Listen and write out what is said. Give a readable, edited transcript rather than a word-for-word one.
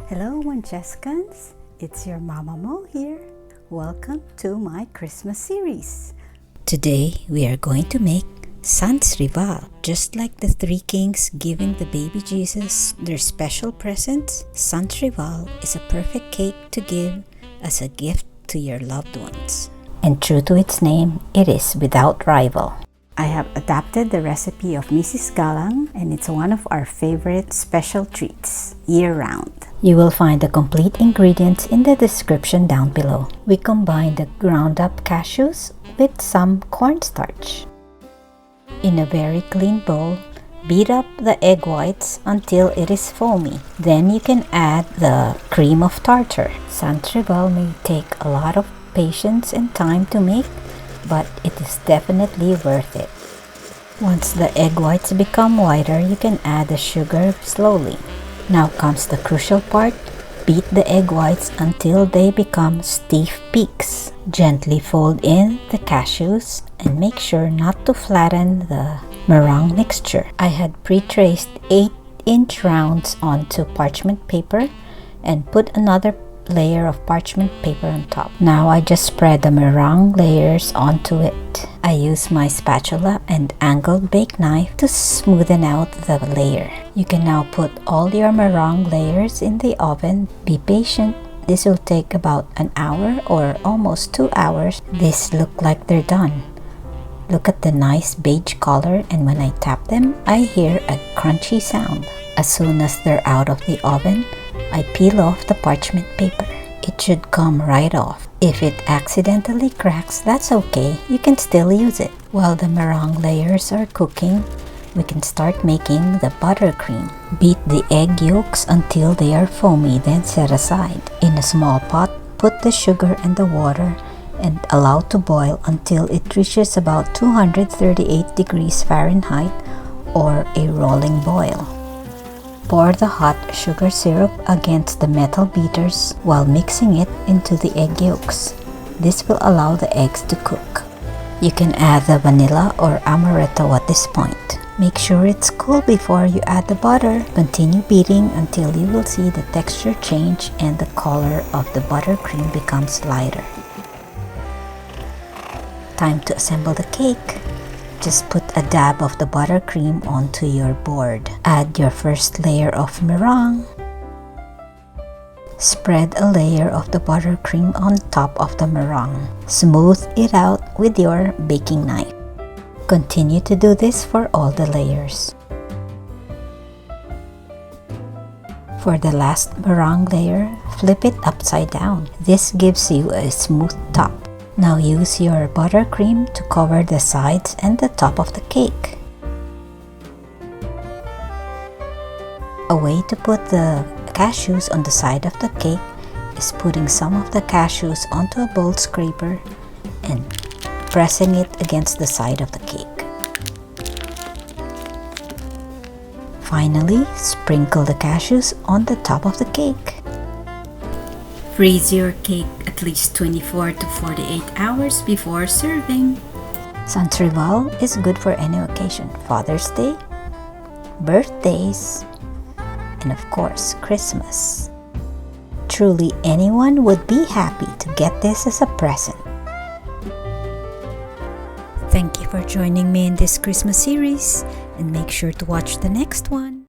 Hello Moncescans, it's your Mama Mo here. Welcome to my Christmas series. Today we are going to make Sans Rival. Just like the three kings giving the baby Jesus their special presents, Sans Rival is a perfect cake to give as a gift to your loved ones. And true to its name, it is without rival. I have adapted the recipe of Mrs. Galang, and it's one of our favorite special treats year-round. You will find the complete ingredients in the description down below. We combine the ground-up cashews with some cornstarch. In a very clean bowl, beat up the egg whites until it is foamy. Then you can add the cream of tartar. Sans Rival may take a lot of patience and time to make, but it is definitely worth it. Once the egg whites become whiter, you can add the sugar slowly. Now comes the crucial part. Beat the egg whites until they become stiff peaks. Gently fold in the cashews and make sure not to flatten the meringue mixture. I had pre-traced 8-inch rounds onto parchment paper and put another layer of parchment paper on top. Now I just spread the meringue layers onto it. I use my spatula and angled bake knife to smoothen out the layer. You can now put all your meringue layers in the oven. Be patient. This will take about an hour or almost 2 hours. These look like they're done. Look at the nice beige color, and when I tap them, I hear a crunchy sound. As soon as they're out of the oven, I peel off the parchment paper. It should come right off. If it accidentally cracks, that's okay. You can still use it. While the meringue layers are cooking, we can start making the buttercream. Beat the egg yolks until they are foamy, then set aside. In a small pot, put the sugar and the water and allow to boil until it reaches about 238 degrees Fahrenheit or a rolling boil. Pour the hot sugar syrup against the metal beaters while mixing it into the egg yolks. This will allow the eggs to cook. You can add the vanilla or amaretto at this point. Make sure it's cool before you add the butter. Continue beating until you will see the texture change and the color of the buttercream becomes lighter. Time to assemble the cake. Just put a dab of the buttercream onto your board. Add your first layer of meringue. Spread a layer of the buttercream on top of the meringue. Smooth it out with your baking knife. Continue to do this for all the layers. For the last meringue layer, flip it upside down. This gives you a smooth top. Now use your buttercream to cover the sides and the top of the cake. A way to put the cashews on the side of the cake is putting some of the cashews onto a bowl scraper and pressing it against the side of the cake. Finally, sprinkle the cashews on the top of the cake. Freeze your cake at least 24 to 48 hours before serving. Sans Rival is good for any occasion. Father's Day, birthdays, and of course, Christmas. Truly, anyone would be happy to get this as a present. Thank you for joining me in this Christmas series, and make sure to watch the next one.